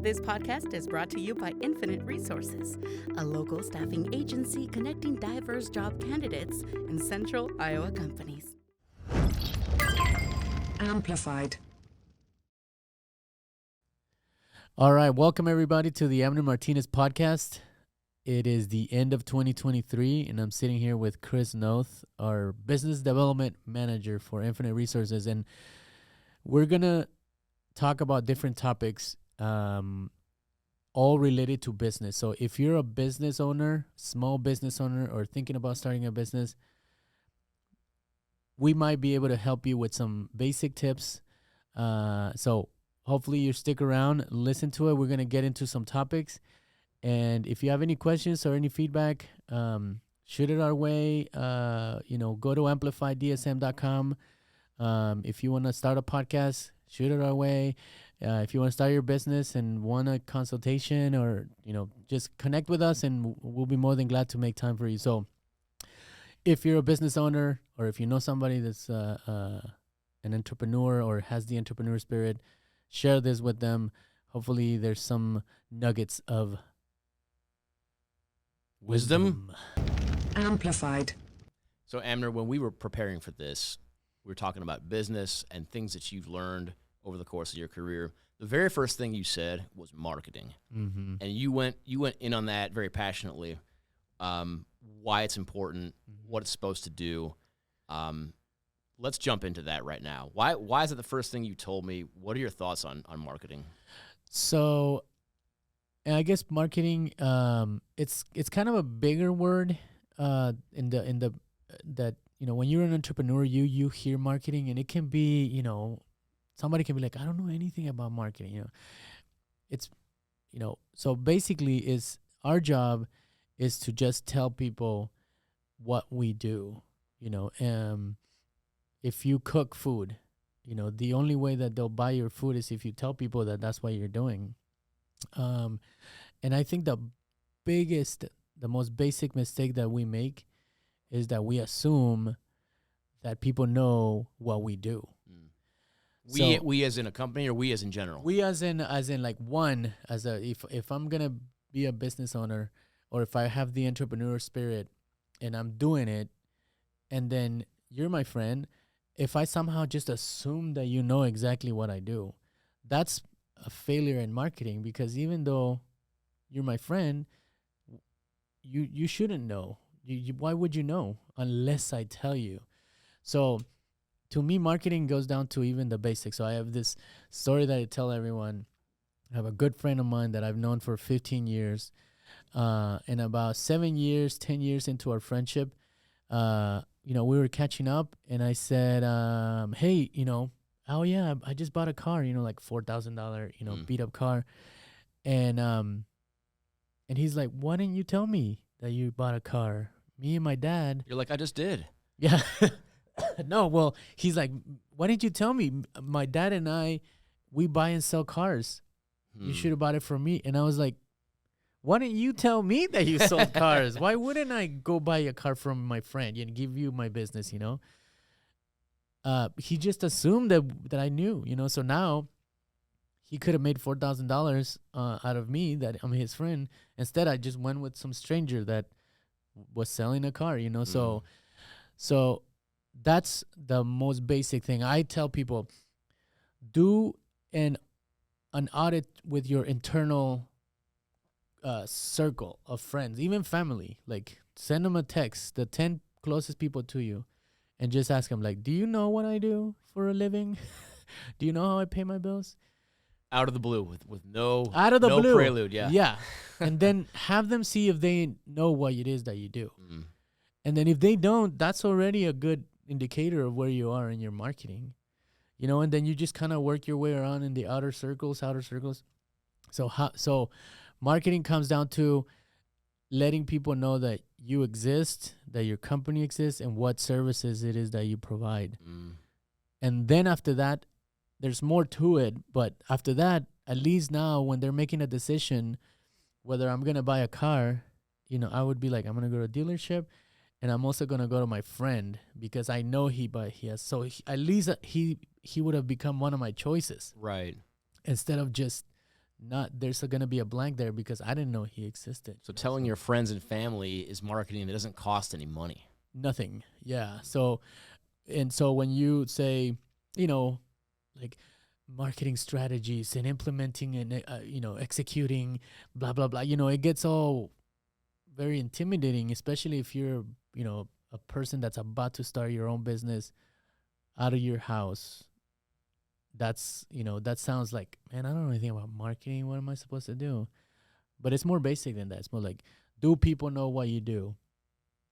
This podcast is brought to you by Infinite Resources, a local staffing agency connecting diverse job candidates in central Iowa companies. Amplified. All right, welcome everybody to the Amner Martinez podcast. It is the end of 2023, and I'm sitting here with Chris Noth, our business development manager for Infinite Resources, and we're gonna talk about different topics, all related to business. So if you're a business owner, small business owner, or thinking about starting a business, we might be able to help you with some basic tips. So hopefully you stick around, listen to it. We're going to get into some topics. And if you have any questions or any feedback, shoot it our way. Go to amplifydsm.com. If you want to start a podcast, shoot it our way. If you want to start your business and want a consultation or, just connect with us, and we'll be more than glad to make time for you. So if you're a business owner, or if you know somebody that's an entrepreneur or has the entrepreneur spirit, share this with them. Hopefully there's some nuggets of wisdom. Amplified. So, Amner, when we were preparing for this, we were talking about business and things that you've learned over the course of your career. The very first thing you said was marketing. Mm-hmm. And you went in on that very passionately, why it's important, what it's supposed to do. Let's jump into that right now. Why is it the first thing you told me? What are your thoughts on marketing? So, I guess marketing, it's kind of a bigger word, when you're an entrepreneur, you hear marketing, and it can be, somebody can be like, I don't know anything about marketing, so basically our job is to just tell people what we do, if you cook food, the only way that they'll buy your food is if you tell people that that's what you're doing. And I think the most basic mistake that we make is that we assume that people know what we do. We as in a company, or we as in general? We as in if I'm gonna be a business owner, or if I have the entrepreneur spirit and I'm doing it, and then you're my friend, if I somehow just assume that you know exactly what I do, that's a failure in marketing, because even though you're my friend, you shouldn't know. Why would you know unless I tell you? So to me, marketing goes down to even the basics. So I have this story that I tell everyone. I have a good friend of mine that I've known for 15 years. And about 10 years into our friendship, we were catching up, and I said, hey, oh yeah, I just bought a car, like $4,000, beat up car. And he's like, why didn't you tell me that you bought a car? Me and my dad. You're like, I just did. Yeah. No, well, he's like, why didn't you tell me? My dad and I, we buy and sell cars. You should have bought it from me. And I was like, why didn't you tell me that you sold cars? Why wouldn't I go buy a car from my friend and give you my business, He just assumed that I knew, So now he could have made $4,000 out of me, that I'm his friend. Instead, I just went with some stranger that was selling a car, So that's the most basic thing. I tell people, do an audit with your internal circle of friends, even family. Like, send them a text, the 10 closest people to you, and just ask them, like, do you know what I do for a living? Do you know how I pay my bills? Out of the blue, with no blue prelude, yeah. Yeah. And then have them see if they know what it is that you do. And then if they don't, that's already a good indicator of where you are in your marketing. And then you just kind of work your way around in the outer circles. So marketing comes down to letting people know that you exist, that your company exists, and what services it is that you provide. And then after that, there's more to it. But after that, at least now when they're making a decision whether I'm going to buy a car, I would be like, I'm going to go to a dealership, and I'm also going to go to my friend because I know he has. So at least he would have become one of my choices. Right. Instead of just there's going to be a blank there because I didn't know he existed. So telling your friends and family is marketing that doesn't cost any money. Nothing. Yeah. So when you say, like marketing strategies and implementing and, executing, blah, blah, blah, it gets all very intimidating, especially if you're, a person that's about to start your own business out of your house. That's, that sounds like, man, I don't know anything about marketing. What am I supposed to do? But it's more basic than that. It's more like, do people know what you do?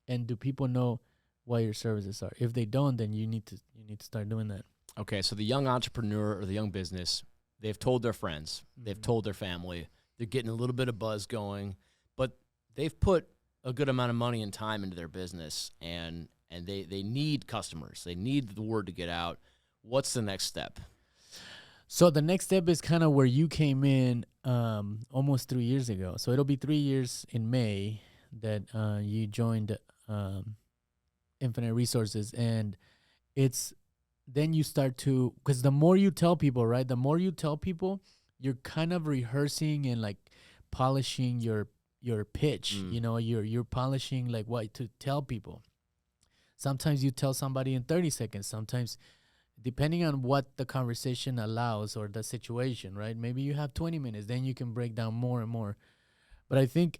And do people know what your services are? If they don't, then you need to start doing that. Okay, so the young entrepreneur or the young business, they've told their friends, they've told their family, they're getting a little bit of buzz going, but they've put a good amount of money and time into their business, and they need customers. They need the word to get out. What's the next step? So the next step is kind of where you came in almost 3 years ago. So it'll be 3 years in May that you joined Infinite Resources, and it's then you start to, because the more you tell people, right, the more you tell people, you're kind of rehearsing and like polishing your pitch. You're polishing like what to tell people. Sometimes you tell somebody in 30 seconds, sometimes depending on what the conversation allows or the situation, right? Maybe you have 20 minutes, then you can break down more and more. But I think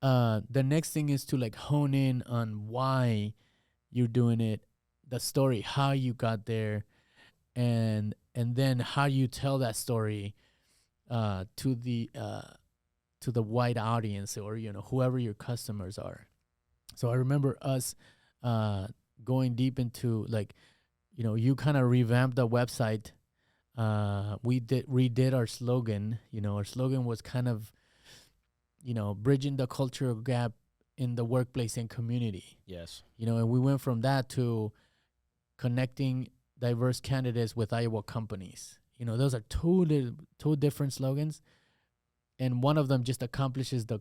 the next thing is to like hone in on why you're doing it, the story, how you got there, and then how you tell that story to the wide audience, or whoever your customers are. So I remember us going deep into like, you kind of revamped the website. We redid our slogan. Our slogan was kind of, bridging the cultural gap in the workplace and community. Yes. And we went from that to connecting diverse candidates with Iowa companies. Those are two different slogans, and one of them just accomplishes the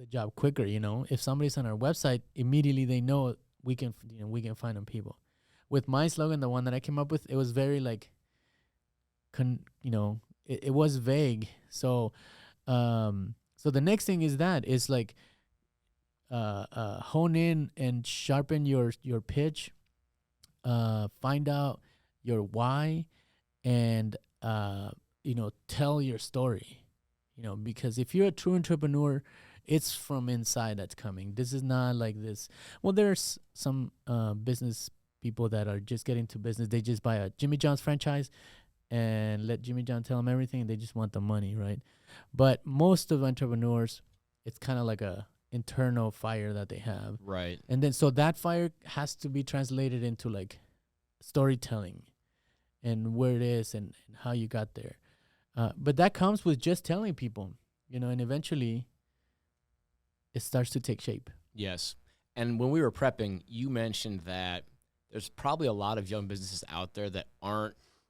job quicker. If somebody's on our website, immediately they know we can find them people. With my slogan, the one that I came up with, it was very like, it was vague. So, so the next thing is like, hone in and sharpen your pitch, find out your why, and tell your story. Because if you're a true entrepreneur, it's from inside that's coming. This is not like this. Well, there's some business people that are just getting to business. They just buy a Jimmy John's franchise and let Jimmy John tell them everything. They just want the money, right? But most of entrepreneurs, it's kind of like a internal fire that they have. Right. And then so that fire has to be translated into like storytelling and where it is and how you got there. But that comes with just telling people, and eventually it starts to take shape. Yes. And when we were prepping, you mentioned that there's probably a lot of young businesses out there that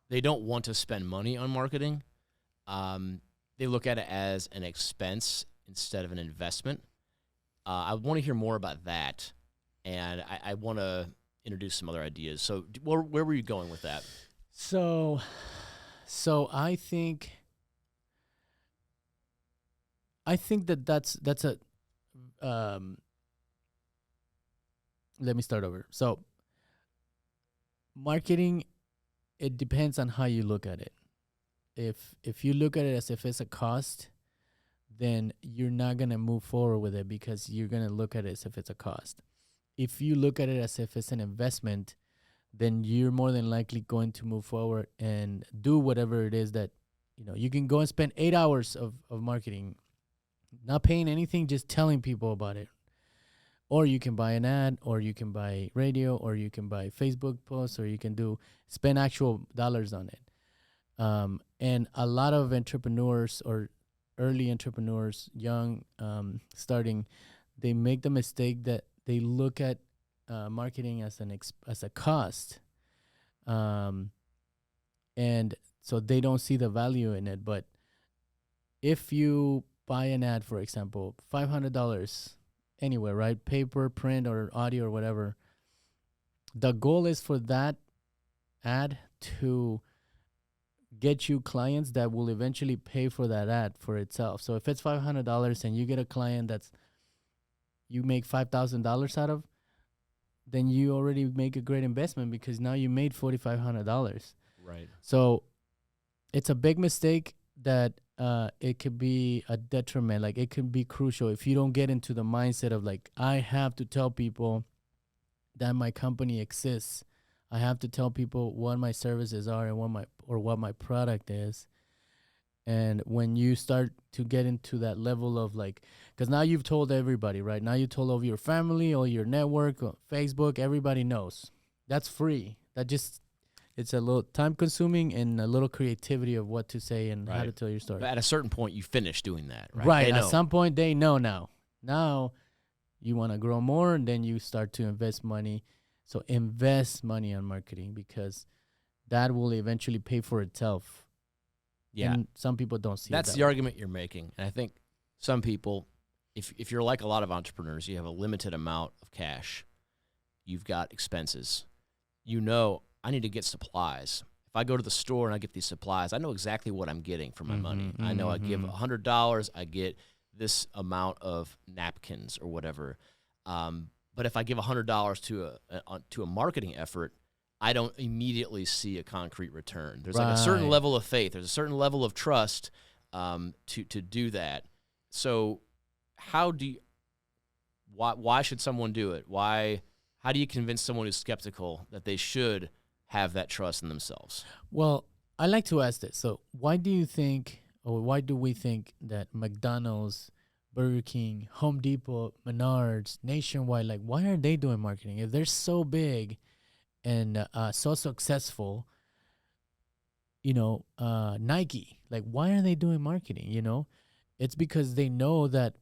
they don't want to spend money on marketing. They look at it as an expense instead of an investment. I want to hear more about that, and I want to introduce some other ideas. So where were you going with that? So I think that's a let me start over. So marketing, it depends on how you look at it. If you look at it as if it's a cost, then you're not going to move forward with it because you're going to look at it as if it's a cost. If you look at it as if it's an investment, then you're more than likely going to move forward and do whatever it is that, you can go and spend 8 hours of marketing, not paying anything, just telling people about it. Or you can buy an ad, or you can buy radio, or you can buy Facebook posts, or you can spend actual dollars on it. And a lot of entrepreneurs or early entrepreneurs, young, starting, they make the mistake that they look at marketing as a cost, and so they don't see the value in it. But if you buy an ad, for example, $500 anywhere, right? Paper, print, or audio, or whatever. The goal is for that ad to get you clients that will eventually pay for that ad for itself. So if it's $500 and you get a client that's you make $5,000 out of, then you already make a great investment because now you made $4,500. Right. So it's a big mistake that it could be a detriment. Like it can be crucial if you don't get into the mindset of like, I have to tell people that my company exists. I have to tell people what my services are and what my product is. And when you start to get into that level of like, because now you've told everybody, right? Now you told over your family, or your network, or Facebook, everybody knows. That's free. It's a little time consuming and a little creativity of what to say and how to tell your story. But at a certain point, you finish doing that, right? Right. At some point, they know now. Now you want to grow more, and then you start to invest money. So invest money on marketing because that will eventually pay for itself. Yeah. And some people don't see That's it. the argument you're making. And I think some people, if you're like a lot of entrepreneurs, you have a limited amount of cash. You've got expenses. You know, I need to get supplies. If I go to the store and I get these supplies, I know exactly what I'm getting for my money. I know I give $100, I get this amount of napkins or whatever. But if I give $100 to a marketing effort, I don't immediately see a concrete return. There's like a certain level of faith. There's a certain level of trust to do that. So why should someone do it? How do you convince someone who's skeptical that they should have that trust in themselves? Well, I like to ask this. So why do you think, or why do we think that McDonald's, Burger King, Home Depot, Menards, Nationwide, like why are they doing marketing? If they're so big and so successful, Nike, like why are they doing marketing? It's because they know that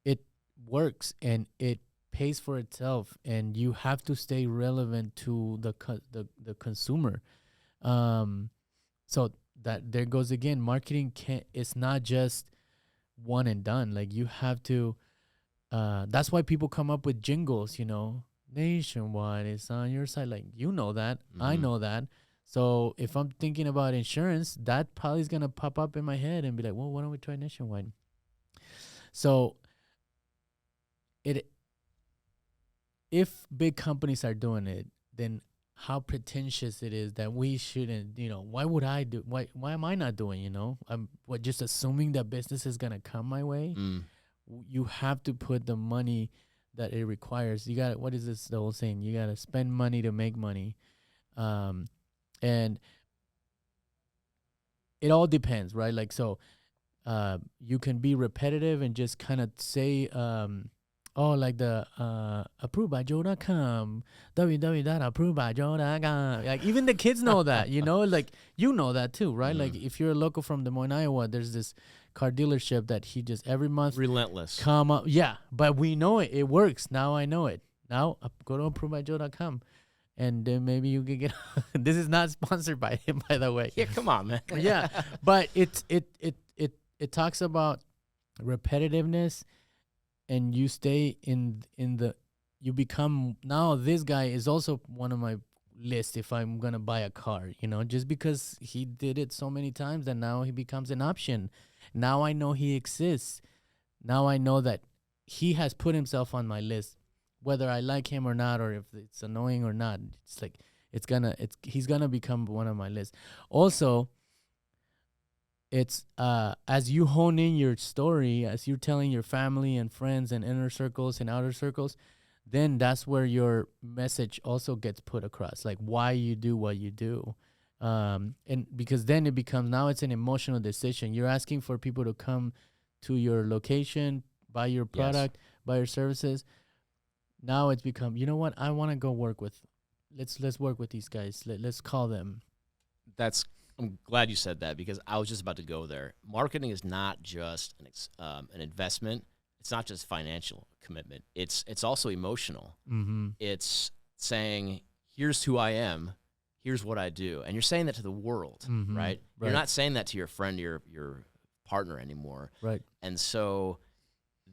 it works and it pays for itself, and you have to stay relevant to the consumer. So that there goes again, marketing it's not just one and done. Like you have to that's why people come up with jingles, Nationwide is on your side. Like that. I know that. So if I'm thinking about insurance, that probably is gonna pop up in my head and be like, well, why don't we try Nationwide? So if big companies are doing it, then how pretentious it is that we shouldn't, why would I do, why am I not doing, I'm just assuming that business is going to come my way. You have to put the money that it requires. You got, what is this, the old saying? You got to spend money to make money. And it all depends, right? Like, so, you can be repetitive and just kind of say, like the approved by Joe.com, www.approvedbyjoe.com. Like even the kids know that, like know that too, right? Like if you're a local from Des Moines, Iowa, there's this car dealership that he just every month relentless come up. Yeah, but we know it. It works. Now I know it. Now go to approvedbyjoe.com. And then maybe you can get. This is not sponsored by him, by the way. Yeah, come on, man. Yeah, but it talks about repetitiveness. And you stay you become, now this guy is also one of my list if I'm going to buy a car, just because he did it so many times and now he becomes an option. Now I know he exists. Now I know that he has put himself on my list, whether I like him or not, or if it's annoying or not. It's like, he's going to become one of my list. Also, it's as you hone in your story, as you're telling your family and friends and inner circles and outer circles, then that's where your message also gets put across, like why you do what you do. And because then it becomes, now it's an emotional decision. You're asking for people to come to your location, buy your product, buy your services. Now it's become, you know what, I want to go work with, let's work with these guys. Let's call them. I'm glad you said that because I was just about to go there. Marketing is not just an investment. It's not just financial commitment. It's also emotional. It's saying, here's who I am. Here's what I do. And you're saying that to the world, right? You're not saying that to your friend, your partner anymore. Right. And so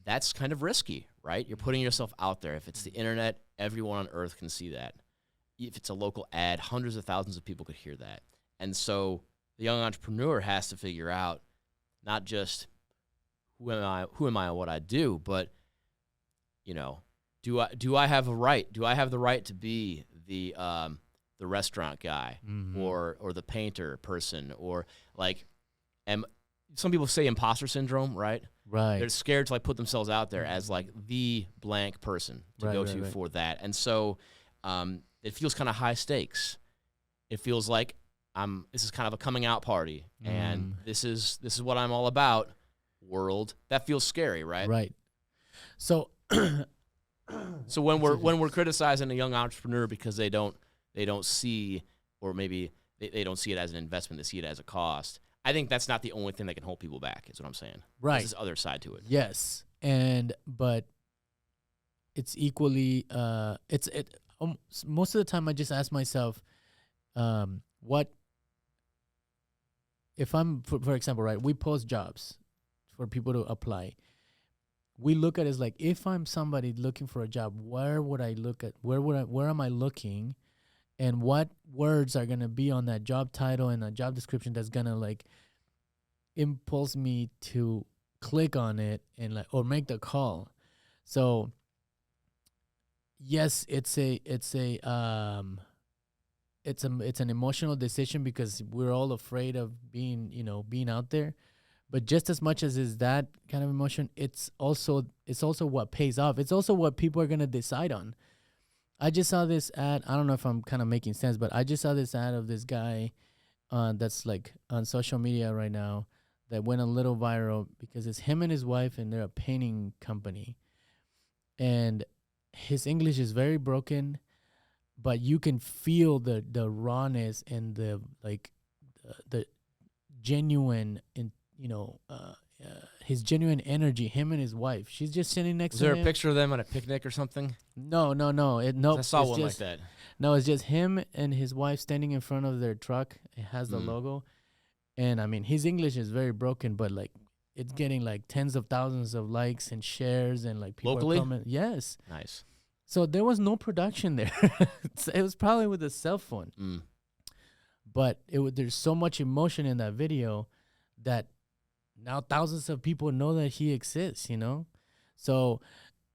that's kind of risky, right? You're putting yourself out there. If it's the internet, everyone on earth can see that. If it's a local ad, hundreds of thousands of people could hear that. And so the young entrepreneur has to figure out not just who am I and what I do, but do I have a right? Do I have the right to be the restaurant guy or the painter person, or like some people say imposter syndrome, right? Right. They're scared to like put themselves out there as like the blank person to go to for that. And so it feels kind of high stakes. It feels like this is kind of a coming out party, and this is what I'm all about. World. That feels scary, right? Right. So so when we're criticizing a young entrepreneur because they don't see, or maybe they don't see it as an investment, they see it as a cost, I think that's not the only thing that can hold people back, is what I'm saying. Right. There's this other side to it. Yes. But it's equally most of the time I just ask myself, what if I'm, for example, right, we post jobs for people to apply. We look at it as like, if I'm somebody looking for a job, where would I look at? Where am I looking? And what words are going to be on that job title and a job description that's going to like impulse me to click on it and like, or make the call. So yes, it's an emotional decision because we're all afraid of being out there. But just as much as is that kind of emotion, it's also what pays off. It's also what people are going to decide on. I just saw this ad. I don't know if I'm kind of making sense, but I just saw this ad of this guy that's like on social media right now that went a little viral because it's him and his wife, and they're a painting company. And his English is very broken, but you can feel the rawness and the genuine his genuine energy. Him and his wife. She's just sitting next to him. Is there a picture of them at a picnic or something? No. I saw one like that. No, it's just him and his wife standing in front of their truck. It has the logo. And I mean, his English is very broken, but like it's getting like tens of thousands of likes and shares, and like people locally? are commenting. Yes. Nice. So there was no production there. It was probably with a cell phone. But there's so much emotion in that video that now thousands of people know that he exists, So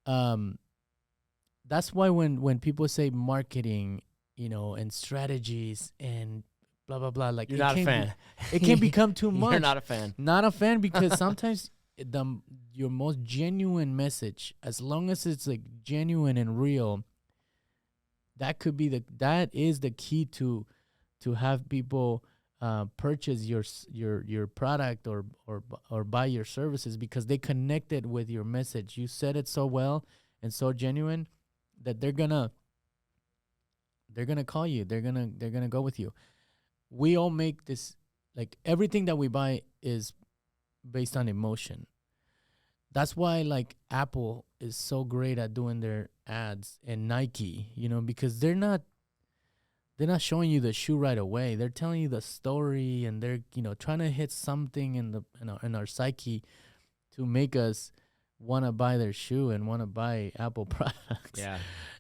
that's why when people say marketing, and strategies and blah, blah, blah, like you're not a fan. It can become too much. You're not a fan. Not a fan because sometimes your most genuine message, as long as it's like genuine and real, that is the key to have people purchase your product or buy your services, because they connected with your message. You said it so well and so genuine that they're gonna call you. They're gonna go with you. We all make this, like everything that we buy is based on emotion. That's why like Apple is so great at doing their ads, and Nike, because they're not showing you the shoe right away. They're telling you the story, and they're trying to hit something in our psyche to make us want to buy their shoe and want to buy Apple products. Yeah.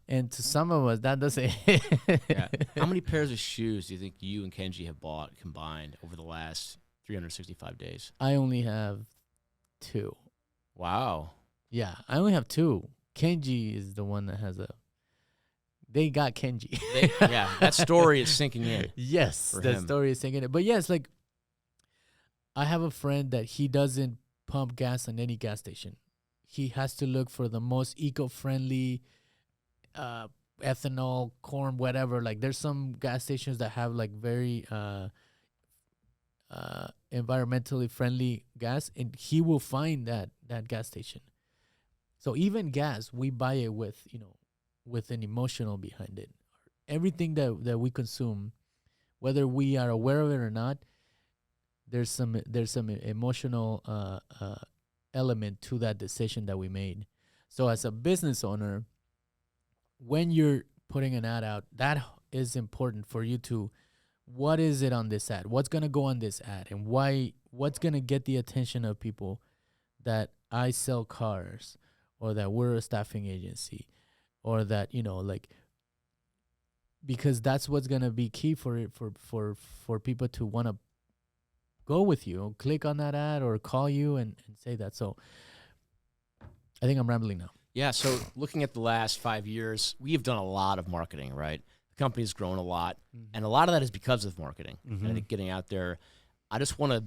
And to some of us, that doesn't hit. Yeah. How many pairs of shoes do you think you and Kenji have bought combined over the last 365 days? I only have 2. Wow. Yeah, I only have 2. Kenji is the one that has they got Kenji. Yeah, that story is sinking in. Yes, that story is sinking in. But yes, like I have a friend that he doesn't pump gas in any gas station. He has to look for the most eco-friendly ethanol, corn, whatever. Like there's some gas stations that have like very environmentally friendly gas, and he will find that gas station. So even gas, we buy it with an emotional behind it. Everything that we consume, whether we are aware of it or not, there's some emotional element to that decision that we made. So as a business owner, when you're putting an ad out, that is important for you to, what is it on this ad? What's going to go on this ad? And why? What's going to get the attention of people that I sell cars, or that we're a staffing agency, or that, because that's what's going to be key for it, for people to want to go with you, click on that ad or call you and say that. So I think I'm rambling now. Yeah, so looking at the last 5 years, we have done a lot of marketing, right? The company's grown a lot, and a lot of that is because of marketing. And I think getting out there, I just want to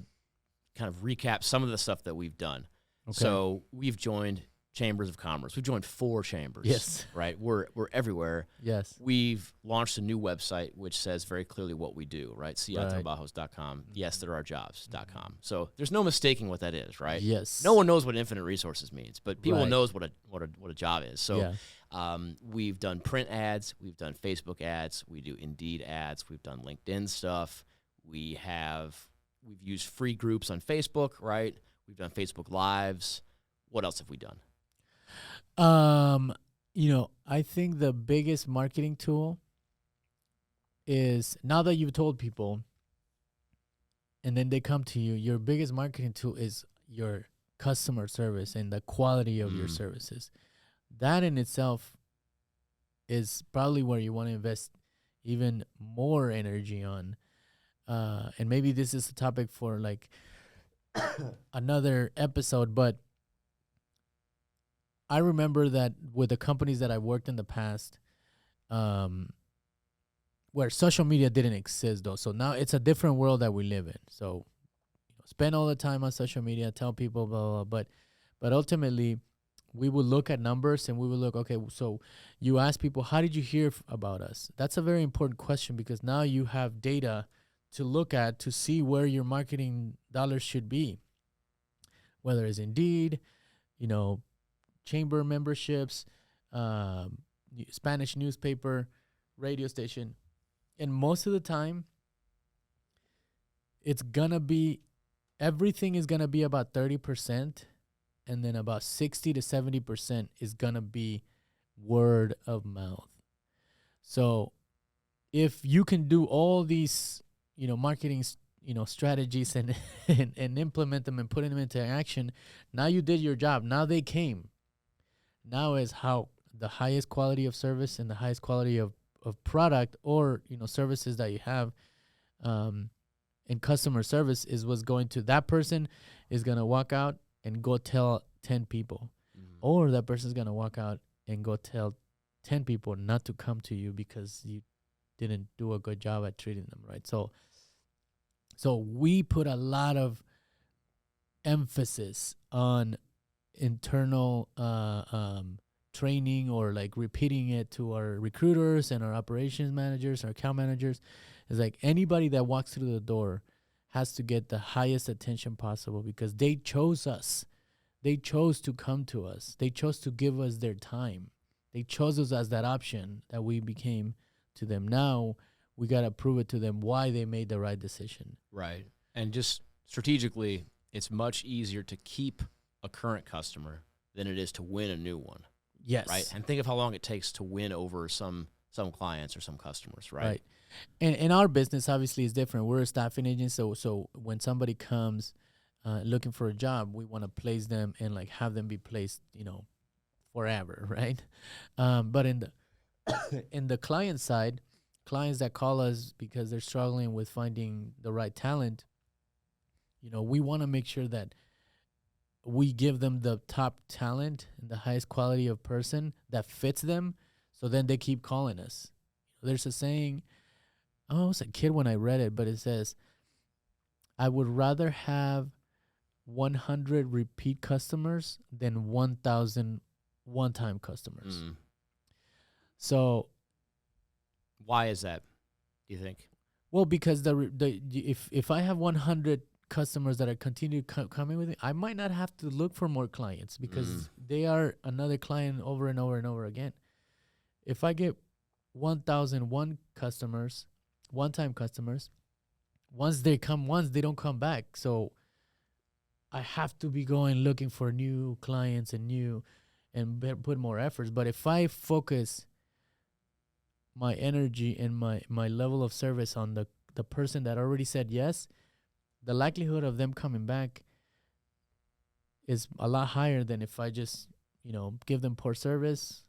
kind of recap some of the stuff that we've done. Okay. So we've joined chambers of commerce. We've joined 4 chambers. Yes. Right? We're everywhere. Yes. We've launched a new website which says very clearly what we do, right? CITobajos.com. Yes, there are jobs.com. So there's no mistaking what that is, right? Yes. No one knows what infinite resources means, but people Right. knows what a job is. So Yeah. we've done print ads, we've done Facebook ads, we do Indeed ads, we've done LinkedIn stuff. We've used free groups on Facebook, right? We've done Facebook Lives. What else have we done? I think the biggest marketing tool is, now that you've told people and then they come to you, your biggest marketing tool is your customer service and the quality of your services. That in itself is probably where you want to invest even more energy on. And maybe this is a topic for like another episode, but I remember that with the companies that I worked in the past, where social media didn't exist though. So now it's a different world that we live in. So spend all the time on social media, tell people blah, blah, blah. But ultimately we would look at numbers and we would look, okay, so you ask people, how did you hear about us? That's a very important question because now you have data to look at to see where your marketing dollars should be, whether it's Indeed, chamber memberships, Spanish newspaper, radio station. And most of the time, everything is going to be about 30%, and then about 60 to 70% is going to be word of mouth. So if you can do all these, marketing, strategies and implement them and put them into action, now you did your job. Now they came. Now is how the highest quality of service and the highest quality of product or, services that you have in customer service is what's going to, that person is going to walk out and go tell 10 people. Or that person's going to walk out and go tell 10 people not to come to you because you didn't do a good job at treating them, right? So we put a lot of emphasis on internal training or like repeating it to our recruiters and our operations managers, our account managers. It's like anybody that walks through the door has to get the highest attention possible because they chose us. They chose to come to us. They chose to give us their time. They chose us as that option that we became to them. Now we got to prove it to them why they made the right decision. Right. And just strategically, it's much easier to keep a current customer than it is to win a new one. Yes. Right. And think of how long it takes to win over some clients or some customers, right? And our business obviously is different. We're a staffing agent, so when somebody comes looking for a job, we want to place them and like have them be placed, forever, right? But in the client side, clients that call us because they're struggling with finding the right talent, we want to make sure that we give them the top talent and the highest quality of person that fits them, so then they keep calling us. There's a saying, I was a kid when I read it, but it says, I would rather have 100 repeat customers than 1,000 one-time customers. So why is that, do you think? Well, because if I have 100 customers that are continue coming with me, I might not have to look for more clients because they are another client over and over and over again. If I get 1,001 customers, one-time customers, once they come once, they don't come back. So I have to be going looking for new clients and put more efforts. But if I focus my energy and my level of service on the person that already said yes, the likelihood of them coming back is a lot higher than if I just, give them poor service,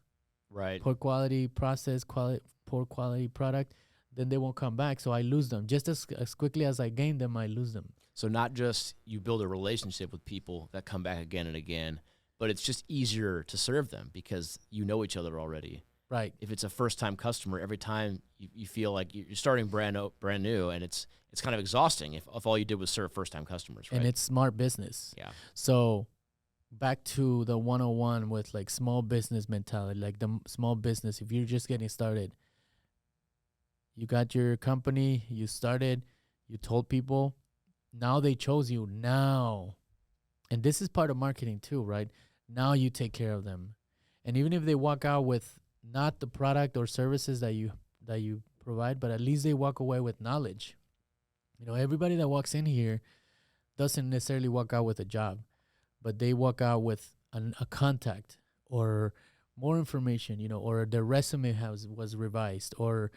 right, poor quality process, poor quality product, then they won't come back. So I lose them. Just as quickly as I gain them, I lose them. So not just you build a relationship with people that come back again and again, but it's just easier to serve them because you know each other already. Right. If it's a first-time customer, every time you feel like you're starting brand new, and it's kind of exhausting if all you did was serve first-time customers, right? And it's smart business. Yeah. So back to the 101 with like small business mentality, like the small business, if you're just getting started, you got your company, you started, you told people, now they chose you now. And this is part of marketing too, right? Now you take care of them. And even if they walk out with not the product or services that you provide, but at least they walk away with knowledge. You know, everybody that walks in here doesn't necessarily walk out with a job, but they walk out with a contact or more information, you know, or their resume was revised, or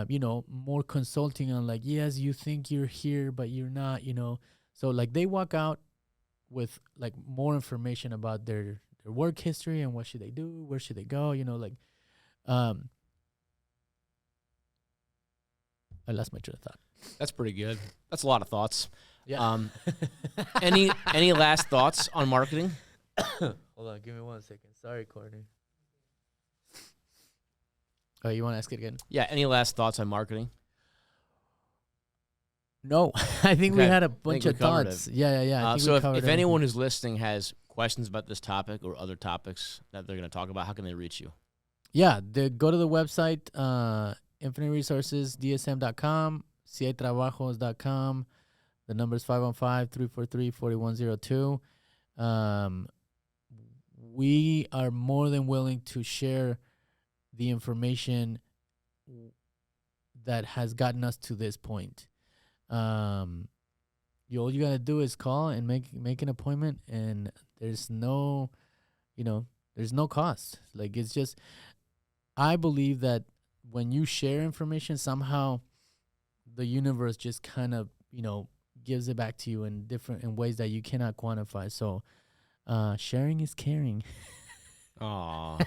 you know, more consulting on like, yes, you think you're here, but you're not, you know. So like they walk out with like more information about their work history and what should they do, where should they go, you know, like I lost my train of thought. That's pretty good. That's a lot of thoughts. Yeah. Any last thoughts on marketing? Hold on, give me 1 second. Sorry, Courtney. Oh, you want to ask it again? Yeah, any last thoughts on marketing? No, I think we Okay. had a I bunch think of we covered thoughts. Yeah. I think So we if covered anyone everything. who's listening has questions about this topic or other topics that they're going to talk about, how can they reach you? Yeah, go to the website, Infinite Resources, DSM.com, CITrabajos.com. The number is 515-343-4102. We are more than willing to share the information that has gotten us to this point. All you gotta do is call and make an appointment, and there's no cost. Like, it's just, I believe that when you share information, somehow the universe just kind of, you know, gives it back to you in ways that you cannot quantify. So sharing is caring. Aw.